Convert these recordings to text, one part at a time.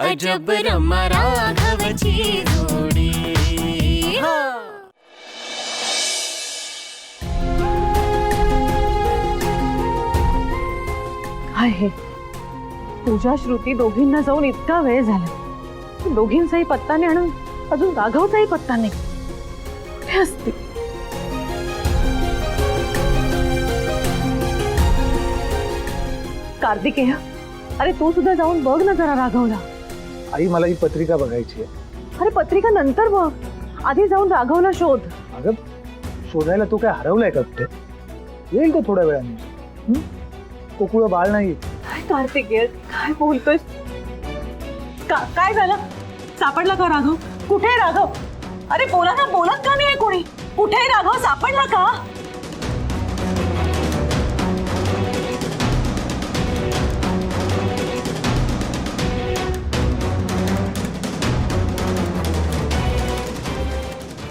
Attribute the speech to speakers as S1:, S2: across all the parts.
S1: अजब रमा राघवची जोडी।
S2: आहे पूजा श्रुती दोघींना जाऊन इतका वेळ झाला, दोघींचाही पत्ता नाही आणि अजून राघवचाही पत्ता नाही। कुठे असते? कार्तिकेय, अरे तू सुद्धा जाऊन बघ ना जरा राघवला।
S3: आई मला ही पत्रिका बघायची आहे।
S2: अरे पत्रिका नंतर बघ, आधी जाऊन राघवला शोध।
S3: अगं शोधायला तो काय हरवलाय का कुठे? येईल तो थोड्या वेळाने। कोकुळ बाळ नाही।
S2: काय कार्तिकेय, काय बोलतोय? काय झालं? सापडला का राघव? कुठे आहे राघव? अरे बोला ना, बोलत का नाही कोणी? कुठे आहे राघव? सापडला का?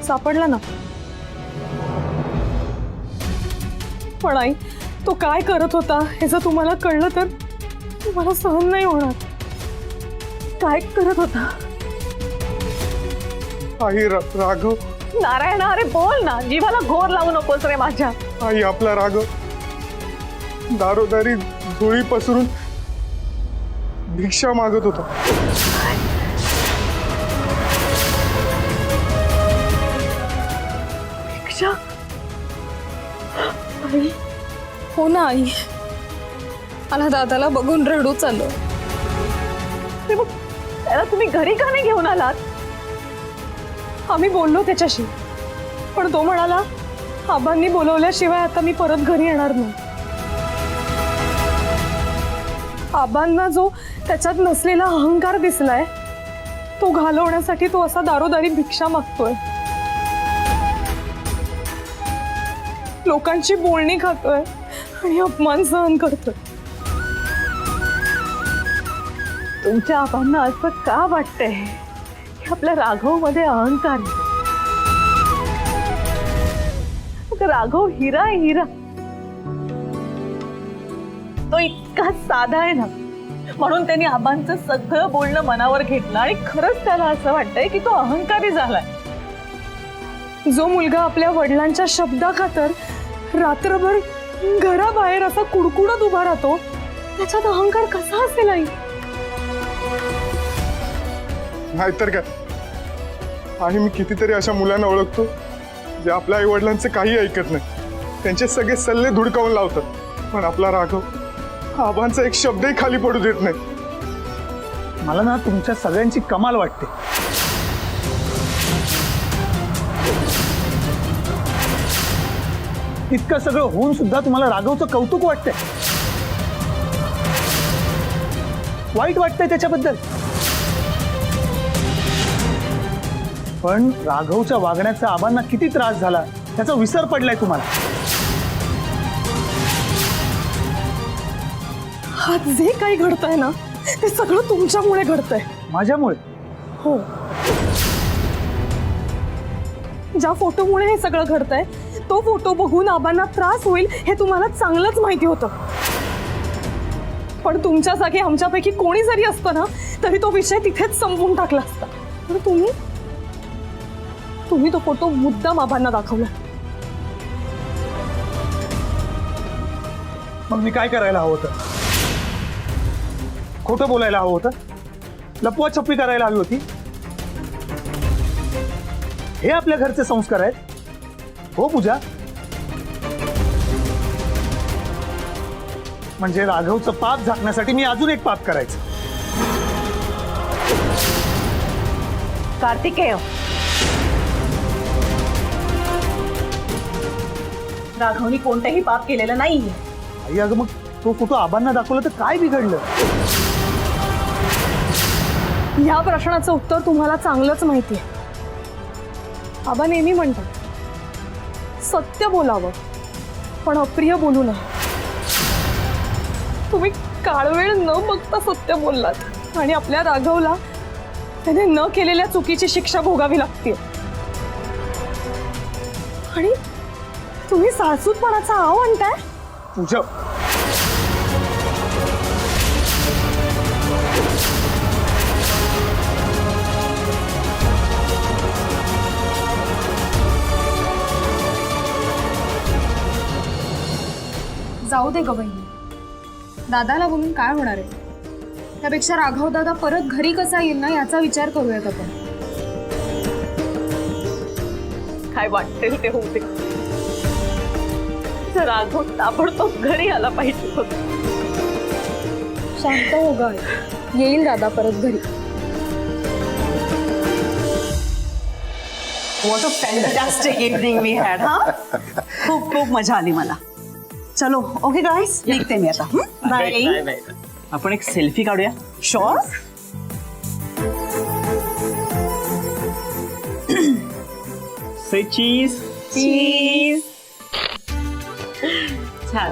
S2: सापडला ना? पण आई, तो काय करत होता हे जर तुम्हाला कळलं तर तुम्हाला सहन नाही होणार। काय करत होता?
S4: आई राघव।
S2: नारायण, अरे बोल ना, जीवाला घोर लावू नकोस रे माझ्या।
S4: आई आपला राघव दारोदारी झोळी पसरून भिक्षा मागत होता।
S2: भिक्षा? आई?
S5: हो ना आई, मला दादाला बघून रडूच आलं।
S2: अरे मग त्याला तुम्ही घरी का नाही घेऊन आलात? आम्ही बोललो त्याच्याशी, पण तो म्हणाला आबांनी बोलवल्याशिवाय आता मी परत घरी येणार नाही। आबांना जो त्याच्यात नसलेला अहंकार दिसलाय तो घालवण्यासाठी तो असा दारोदारी भिक्षा मागतोय, लोकांची बोलणी खातोय आणि अपमान सहन करतोय। तुमच्या आबांना असं का वाटतंय की आपल्या राघव मध्ये अहंकार आहे? राघव हिरा आहे, हिरा। तो इतका साधा आहे ना, म्हणून त्यांनी आबांचं सगळं बोलणं मनावर घेतलं आणि खरंच त्याला असं वाटतंय की तो अहंकारी झालाय।
S5: जो मुलगा आपल्या वडिलांच्या शब्दाखातर रात्रभर घराबाहेर असा कुडकुडत उभा राहतो, त्याच्यात अहंकार कसा असेल आई?
S4: नाहीतर काय, आणि मी कितीतरी अशा मुलांना ओळखतो जे आपल्या आई वडिलांचे काही ऐकत नाही, त्यांचे सगळे सल्ले धुडकावून लावतात, पण आपला राघव आबांचा एक शब्दही खाली पडू देत नाही।
S3: मला ना तुमच्या सगळ्यांची कमाल वाटते। इतकं सगळं होऊन सुद्धा तुम्हाला राघवचं कौतुक वाटतंय, वाईट वाटतंय त्याच्याबद्दल। पण राघवच्या वागण्याचा आबांना किती त्रास झाला त्याचा विसर पडलाय तुम्हाला।
S5: आज जे काही घडतंय ना ते सगळं तुमच्यामुळे घडतंय।
S3: माझ्यामुळे?
S5: हो, ज्या फोटोमुळे हे सगळं घडतंय तो फोटो बघून आबांना त्रास होईल हे तुम्हाला चांगलंच माहिती होतं, पण तुमच्या जागी आमच्यापैकी कोणी जरी असतं ना तरी तो विषय तिथेच संपवून टाकला असता। पण तुम्ही तो फोटो मुद्दाम आबांना दाखवला।
S3: मग मी काय करायला हवं होतं? खोटं बोलायला हवं होतं? लपवाछपवी करायला हवी होती? हे आपल्या घरचे संस्कार आहेत हो पूजा? म्हणजे राघवचं पाप झाकण्यासाठी मी अजून एक पाप करायचं?
S2: कार्तिकेय, राघवनी कोणतेही पाप केलेलं नाहीये।
S3: आई अगं मग तो फोटो आबांना दाखवला तर काय बिघडलं?
S5: या प्रश्नाचं उत्तर तुम्हाला चांगलंच माहिती आहे। आबा नेहमी म्हणतात सत्य बोलावं पण अप्रिय बोलू नये। तुम्ही काळवेळ न बघता सत्य बोललात आणि आपल्या राघवला त्याने न केलेल्या चुकीची शिक्षा भोगावी लागते। आणि तुम्ही साळसूतपणाचा आव आणताय?
S3: पूजा,
S5: जाऊ दे ग बहिणी, दादाला बोलून काय होणार आहे? त्यापेक्षा राघव दादा परत घरी कसा येईल ना याचा विचार करूयात आपण.
S2: काय वाटेल ते होते. राघव ताबडतोब घरी आला पाहिजे होता.
S5: शांत हो ग, येईल दादा परत घरी.
S6: What a fantastic evening we had, हा? खूप खूप मजा आली मला. चलो ओके गाईस, निघते मी आता. बाय.
S7: आपण एक सेल्फी काढूया.
S6: शुअर.
S7: से चीज.
S6: चीज.
S2: छान.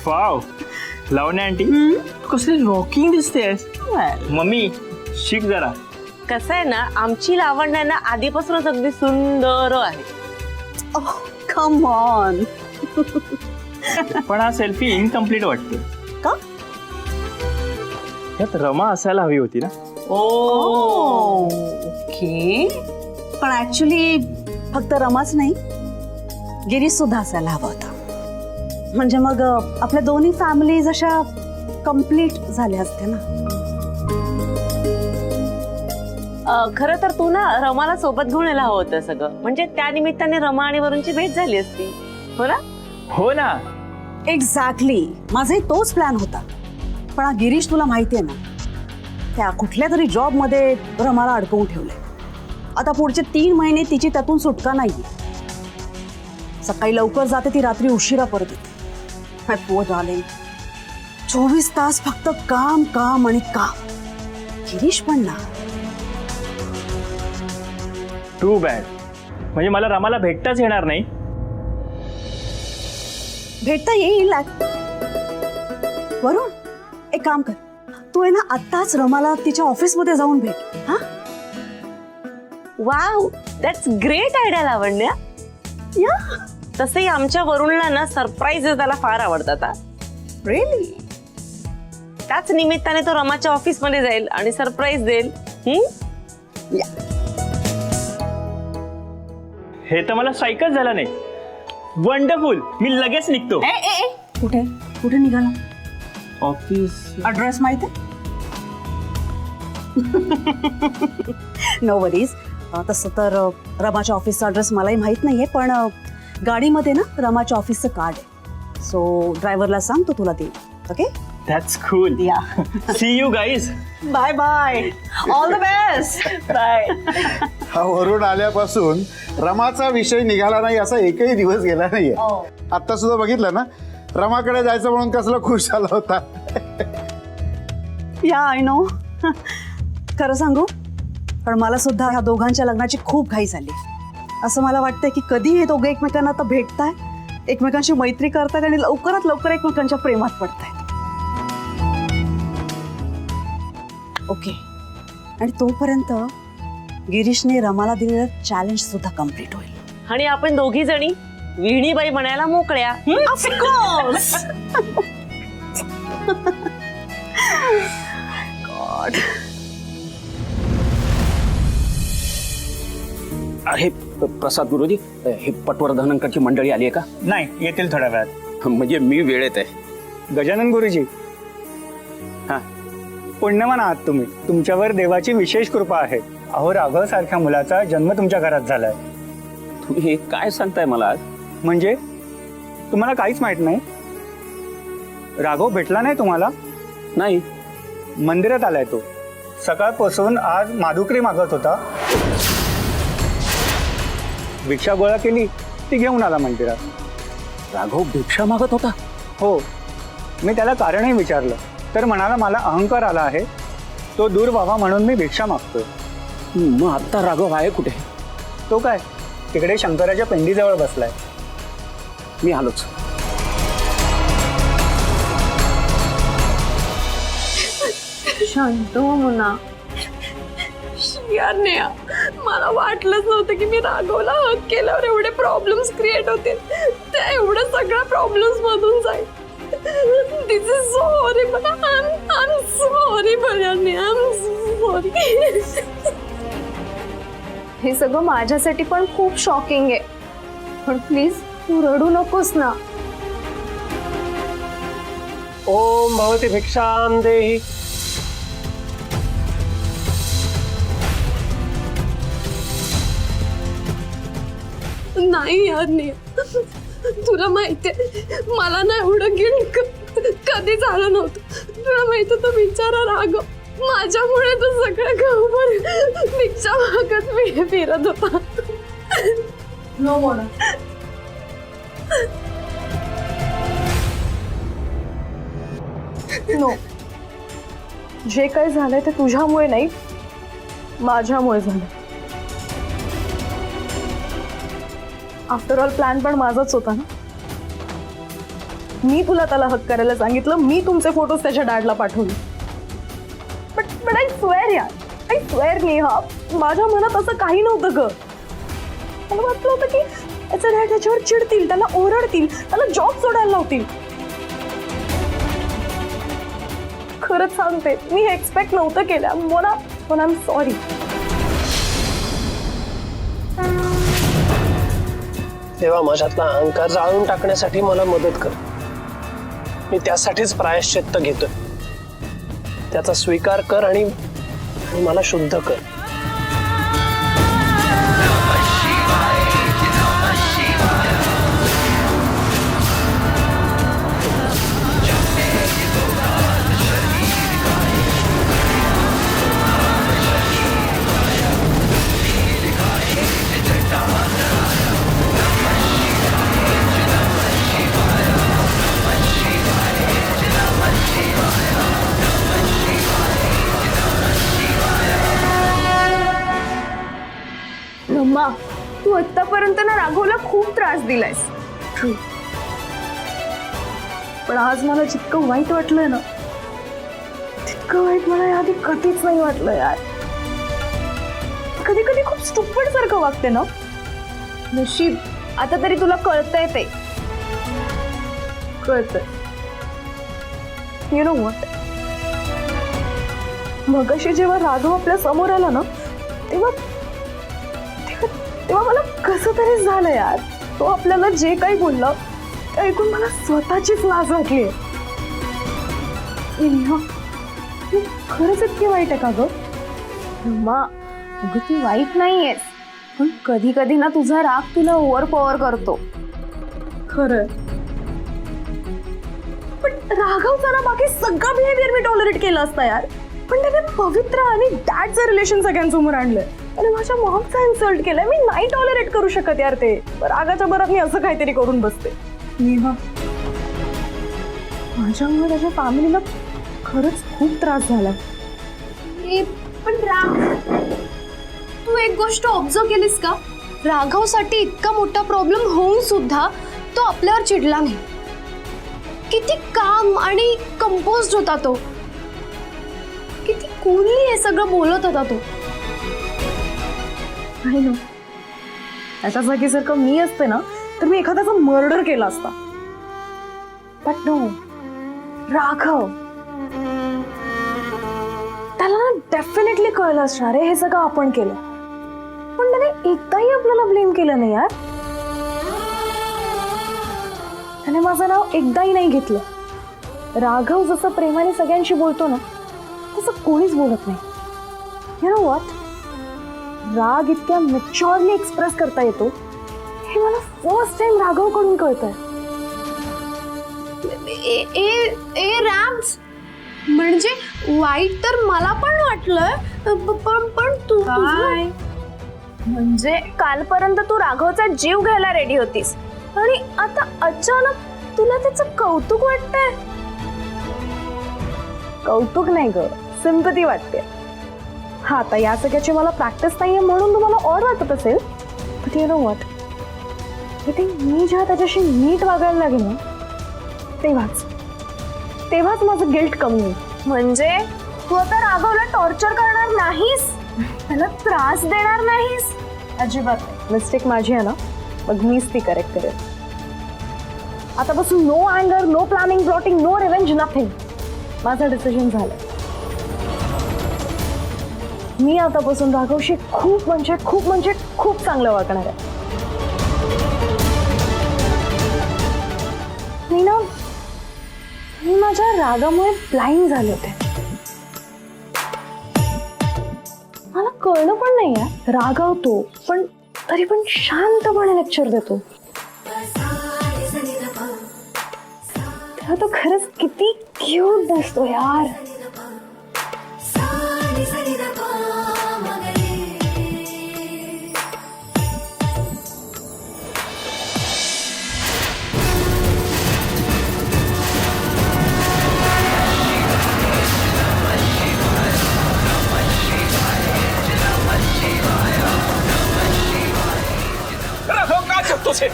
S7: वाव, लावण्या आंटी कसली रॉकिंग दिसतेस. मम्मी शिक जरा.
S2: कसं आहे ना, आमची लावण्य ना आधीपासूनच अगदी सुंदर आहे.
S6: Come on.
S7: पण हा सेल्फी इनकम्प्लीट वाटतो.
S6: का?
S7: यात रमा असायला हवी होती ना.
S6: ओके. पण ऍक्च्युली फक्त रमाच नाही, गिरीश सुद्धा असायला हवा होता. म्हणजे मग आपल्या दोन्ही फॅमिलीज अशा कम्प्लीट झाल्या असत्या ना.
S2: खरं तर तू ना रमाला सोबत घेऊन यायला हवं होतं सगळं. म्हणजे त्या निमित्ताने रमा आणि वरुणची भेट झाली असती. हो ना?
S7: हो ना.
S6: एक्झॅक्टली, माझाही तोच प्लॅन होता. पण हा गिरीश तुला माहिती आहे ना, त्या कुठल्या तरी जॉब मध्ये रमाला अडकवून ठेवलंय. आता पुढचे 3 महिने तिची त्यातून सुटका नाहीये. सकाळी लवकर जाते ती, रात्री उशिरा परत येते. पोट आले 24 तास फक्त काम काम आणि काम. गिरीश पण ना.
S7: Too bad. म्हणजे मला रमाला भेटताच येणार नाही.
S6: भेटता येईल. वरुण एक काम कर, तू आहे ना आत्ताच रमाला तिच्या ऑफिसमध्ये जाऊन भेट. हा,
S2: वाव, दॅट्स ग्रेट आयडिया लावण्या.
S6: या
S2: तसंही आमच्या वरुणला ना सरप्राईजेस त्याला फार आवडतात.
S6: रिअली.
S2: त्याच निमित्ताने तो रमाच्या ऑफिस मध्ये जाईल आणि सरप्राईज देईल.
S6: या.
S7: हे तर मला स्ट्राईकच झालं नाही. वंडरफुल. मी लगेच निघतो.
S6: कुठे कुठे निघाला?
S7: ऑफिस.
S6: ॲड्रेस माहिती आहे? No worries. तसं तर रमाच्या ऑफिसचा ॲड्रेस मलाही माहीत नाहीये, पण गाडीमध्ये ना रमाच्या ऑफिसचं कार्ड आहे. सो ड्रायव्हरला सांग, तो तुला देईल. Okay.
S7: That's cool.
S6: Yeah.
S7: See you guys.
S6: Bye bye. All the best. Bye.
S8: हा वरून आल्यापासून रमाचा विषय निघाला नाही असा एकही दिवस गेला नाहीये. आता सुद्धा बघितलं ना, रमाकडे जायचं म्हणून कसला खुश झाला होता.
S6: या आय नो. खरं सांगू, पण मला सुद्धा ह्या दोघांच्या लग्नाची खूप घाई झाली. असं मला वाटतंय की कधी हे दोघे एकमेकांना आता भेटताय, एकमेकांची मैत्री करतायत आणि लवकरात लवकर एकमेकांच्या प्रेमात पडतायत. ओके. आणि तोपर्यंत गिरीशने रमाला दिलेलं चॅलेंज सुद्धा कम्प्लीट होईल.
S2: आणि आपण दोघी जणी विहिणीबाई म्हणायला मोकळ्या.
S6: ऑफकोर्स. गॉड.
S9: अरे प्रसाद गुरुजी, हे पटवर्धनांकडची मंडळी आली आहे का?
S7: नाही, येतील थोड्या वेळात.
S9: म्हणजे मी वेळेत आहे.
S3: गजानन गुरुजी,
S9: हा,
S3: पुण्यवान आहात तुम्ही. तुमच्यावर देवाची विशेष कृपा आहे. अहो, राघव सारख्या मुलाचा जन्म तुमच्या घरात झालाय.
S9: तुम्ही हे काय सांगताय मला आज?
S3: म्हणजे तुम्हाला काहीच माहित नाही? राघव भेटला नाही तुम्हाला?
S9: नाही.
S3: मंदिरात आलाय तो. सकाळपासून आज माधुकरी मागत होता. भिक्षा गोळा केली, ती घेऊन आला मंदिरात.
S9: राघव भिक्षा मागत होता?
S3: हो. मी त्याला कारणही विचारलं तर म्हणाला, मला अहंकार आला आहे, तो दूर व्हावा म्हणून मी भिक्षा मागतोय.
S9: मग आता राघव आहे कुठे?
S3: तो काय तिकडे शंकराच्या पिंडीजवळ बसलाय.
S9: मी आलोच.
S5: शांत हो मुना. यार नेहा, मला वाटलंच नव्हतं की मी राघवला हक केल्यावर एवढे प्रॉब्लेम्स क्रिएट होतील. त्या एवढ्या सगळ्या प्रॉब्लेम्स मधून जाईल. This is so horrible. I am sorry भयाने. I am sorry. हे सगळं माझ्यासाठी पण खूप शॉकिंग आहे. पण प्लीज तू रडू नकोस ना.
S10: ओम भवती भिक्षां देहि.
S5: नाही यार नेहा, तुला माहितीये मला ना एवढं गिल्ट कधी झालं नव्हतं. तुला माहिती तो बिचारा राघव माझ्यामुळे तो सगळं गावभर भिक्षा मागत मी फिरत होता.
S2: नो मोना, नो, जे काही झालंय ते तुझ्यामुळे नाही, माझ्यामुळे झालं. आफ्टर ऑल प्लॅन पण माझाच होता ना. मी तुला त्याला हक करायला सांगितलं, मी तुमचे फोटोज त्याच्या डॅडला पाठवले. बट आय स्वेअर यार, आय स्वेअर नेहा, माझ्या मनात असं काही नव्हतं ग. मला वाटलं होतं की त्याचा डॅड त्याच्यावर चिडतील, त्याला ओरडतील, त्याला जॉब सोडायला लावतील. खरंच सांगते, मी हे एक्सपेक्ट नव्हतं केलं. Mona, I am sorry.
S10: तेव्हा माझ्यातला अहंकार जाळून टाकण्यासाठी मला मदत कर. मी त्यासाठीच प्रायश्चित्त घेतोय. त्याचा स्वीकार कर आणि मला शुद्ध कर.
S2: अम्मा, तू आतापर्यंत ना राघवला खूप त्रास दिलायस. पण आज मला जितकं वाईट वाटलंय ना, तितकं वाईट मला याआधी कधीच नाही वाटलं यार. कधी कधी खूप स्टुपिड सारखं वागते ना. नशीब आता तरी तुला कळतंय ते. कळतंय. यु नो व्हॉट, मगाशी जेव्हा राघव आपल्या समोर आला ना, तेव्हा मला कसं तरी झालं यार. तो आपल्याला जे काही बोलला ते ऐकून मला स्वतःचीच लाज वाटली. खरंच इतकी वाईट आहे का ग? अम्मा, अगं ती वाईट नाहीयेस, पण कधी कधी ना तुझा राग तुला ओव्हर पॉवर करतो. खरं. पण राघवचा ना बाकी सगळा बिहेवियर मी टॉलरेट केला असता यार, पण त्याने पवित्र आणि डॅडचं रिलेशन सगळ्यांसमोर आणलंय आणि माझ्या मॉमचा इन्सल्ट केलाय. मी नाही टॉलरेट करू शकत यार ते. रागाच्या भरात मी असं काहीतरी करून बसते. नेहा, माझ्यामुळे त्याच्या फॅमिलीला खरंच खूप त्रास झाला.
S5: पण तू एक गोष्ट ऑब्झर्व केलीस का? राघवसाठी इतका मोठा प्रॉब्लेम होऊन सुद्धा तो आपल्यावर चिडला नाही. किती काम आणि कंपोज्ड होता तो. किती कूलली हे सगळं बोलत होता तो.
S2: नाही ना, त्याच्या जागीसारखं मी असते ना तर मी एखाद्याचा मर्डर केला असता. बट नो, राघव, त्याला ना डेफिनेटली कळलं असणार आहे हे सगळं आपण केलं, पण त्याने एकदाही आपल्याला ब्लेम केलं नाही यार. त्याने माझं नाव एकदाही नाही घेतलं. राघव जसं प्रेमाने सगळ्यांशी बोलतो ना, तसं कोणीच बोलत नाही. यू नो व्हॉट, राग इतक्या मॅच्युअरली एक्सप्रेस करता येतो हे मला फर्स्ट टाइम राघवकडून कळतंय.
S5: रॅम्स, म्हणजे वाईट तर मला पण वाटलं, पण तू काय
S2: म्हणजे कालपर्यंत तू राघवचा जीव घ्यायला रेडी होतीस आणि आता अचानक तुला त्याचं कौतुक वाटतंय. कौतुक नाही ग, सिंपती वाटते. हा, आता या सगळ्याची मला प्रॅक्टिस नाहीये म्हणून तुम्हाला ऑड वाटत असेल, बट यू नो व्हॉट, मी जेव्हा त्याच्याशी नीट वागायला लागेल ना, तेव्हाच माझं गिल्ट कमी होईल. म्हणजे तू आता राघवला टॉर्चर करणार नाहीस, त्याला त्रास देणार नाहीस. अजिबात नाही. मिस्टेक माझी आहे ना, मग मीच ती करेक्ट करेल. आतापासून नो अँगर, no planning, plotting, no revenge, nothing. माझं डिसिजन झालं. मी आतापासून राघवशी खूप खूप चांगलं वागणार आहे. मी ना मी माझ्या रागामुळे ब्लाइंड झाले होते. मला कळलं पण नाहीये रागावतो पण तरी पण शांतपणे लेक्चर देतो. तेव्हा तो खरंच किती क्यूट दिसतो यार.
S9: काय करतोस हे?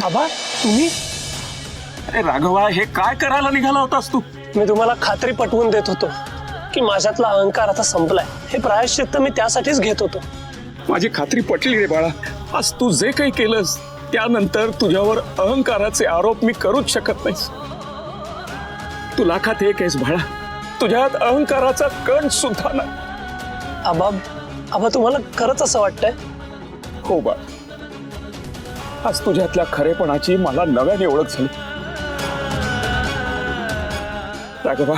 S10: आबा तुम्ही,
S9: अरे राघवा, हे काय करायला निघाला होतास तू?
S10: मी तुम्हाला खात्री पटवून देत होतो की माझ्यातला अहंकार आता संपलाय. हे प्रायश्चित्त मी त्यासाठीच घेत होतो.
S9: माझी खात्री पटली रे बाळा. आज तू जे काही केलंस त्यानंतर तुझ्यावर अहंकाराचे आरोप मी करूच शकत नाहीस. तू लाखात एक आहेस बाळा. तुझ्यात अहंकाराचा कण सुद्धा नाही.
S10: आबा तुम्हाला खरंच असं वाटतंय?
S9: हो बाळ, आज तुझ्यातल्या खरेपणाची मला नव्याने ओळख झाली. राघवा,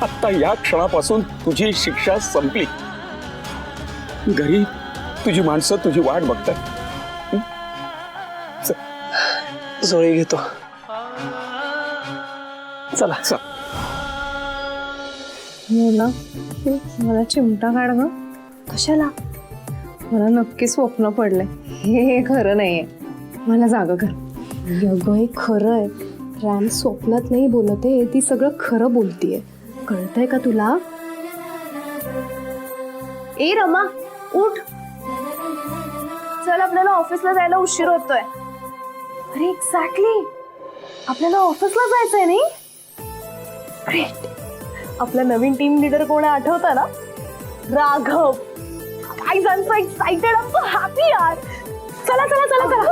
S9: आत्ता या क्षणापासून तुझी शिक्षा संपली. घरी तुझी माणसं तुझी वाट बघतात.
S10: जोळी घेतो. चला.
S2: मला चिमटा काढ ग. कशाला? मला नक्की स्वप्न पडलंय. हे खरं नाहीये. मला जागा कर. अगं हे खरं आहे. रॅम स्वप्नात नाही बोलत आहे, ती सगळं खरं बोलतीये. कळतंय का तुला? ए रमा, उठ. चल, आपल्याला ऑफिसला जायला उशीर होतोय. अरे एक्झॅक्टली, आपल्याला ऑफिसला जायचंय नाही? ग्रेट. आपला नवीन टीम लीडर कोण आहे आठवतं ना? Raghav. I am so excited. I'm so happy यार. चला चला चला चला.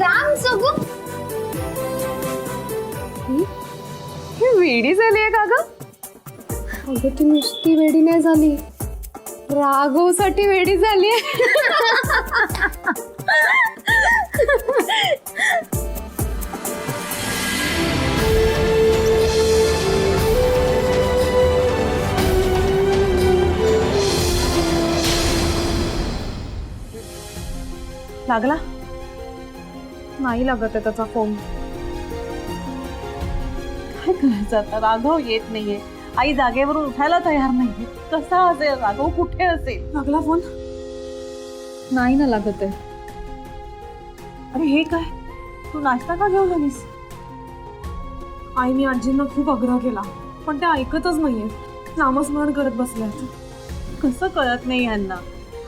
S2: राम सगू. ही वेडी झाली आहे का ग? अगं ती नुसती वेडी नाही झाली, राघवसाठी वेडी झाली आहे. लागला नाही लागत आहे त्याचा फोन. काय करायचं आता? राघव येत नाहीये, आई जागेवरून उठायला तयार नाहीये. कसा असेल राघव? कुठे असेल? लागला फोन नाही ना लागत आहे. अरे हे काय, तू नाश्ता का घेऊन आलीस? आईने आजींना खूप आग्रह केला पण ते ऐकतच नाहीये. नामस्मरण करत बसल्यात. कसं कळत नाही यांना?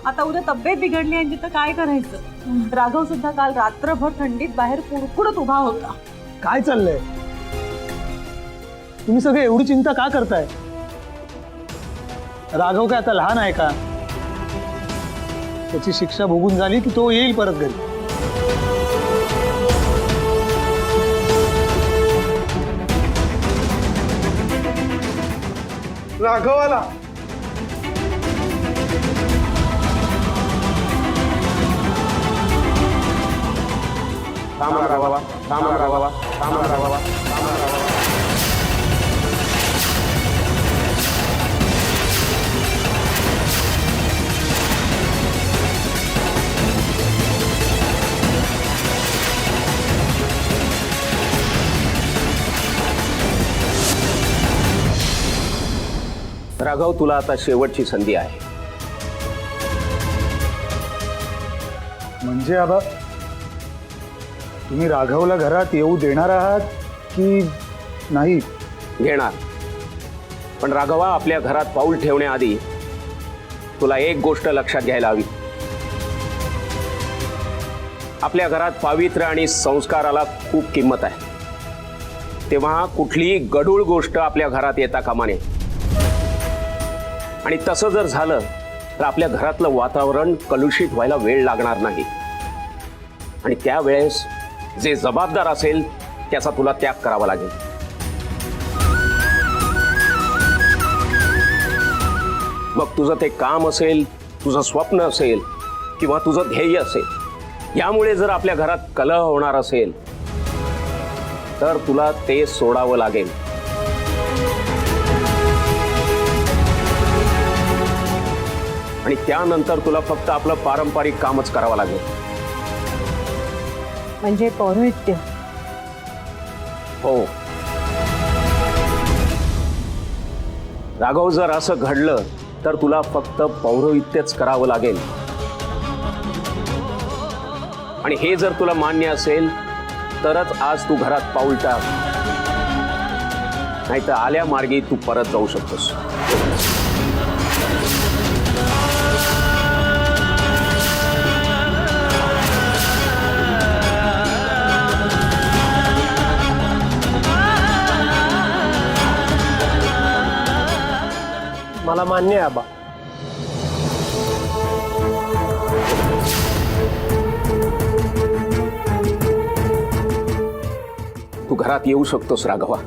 S2: आता उद्या तब्येत बिघडली यांची तर काय करायचं? राघव सुद्धा काल रात्रभर थंडीत बाहेर कुडकुडत उभा होता.
S3: काय चाललंय? तुम्ही सगळे एवढी चिंता का करताय? राघव काय आता लहान आहे का? त्याची शिक्षा भोगून झाली की तो येईल परत घरी.
S4: राघवाला
S9: राघव, तुला आता शेवटची संधी आहे.
S3: म्हणजे आबा, तुम्ही राघवला घरात येऊ देणार आहात की नाही?
S9: घेणार. पण राघवा, आपल्या घरात पाऊल ठेवण्याआधी तुला एक गोष्ट लक्षात घ्यायला हवी. आपल्या घरात पावित्र्य आणि संस्काराला खूप किंमत आहे. तेव्हा कुठलीही गढूळ गोष्ट आपल्या घरात येता कामा नये. आणि तसं जर झालं तर आपल्या घरातलं वातावरण कलुषित व्हायला वेळ लागणार नाही. आणि त्यावेळेस जे जबाबदार असेल त्याचा तुला त्याग करावा लागेल. मग तुझं ते काम असेल, तुझं स्वप्न असेल किंवा तुझं ध्येय असेल, यामुळे जर आपल्या घरात कलह होणार असेल तर तुला ते सोडावं लागेल. आणि त्यानंतर तुला फक्त आपलं पारंपरिक कामच करावं लागेल.
S2: म्हणजे पौरोहित्य.
S9: हो. राघव, जर असं घडलं तर तुला फक्त पौरोहित्यच करावं लागेल. आणि हे जर तुला मान्य असेल तरच आज तू घरात पाऊल टाक, नाहीतर आल्या मार्गी तू परत जाऊ शकतोस.
S10: मला मान्य आहे आबा.
S9: तू घरात येऊ शकतोस राघवा.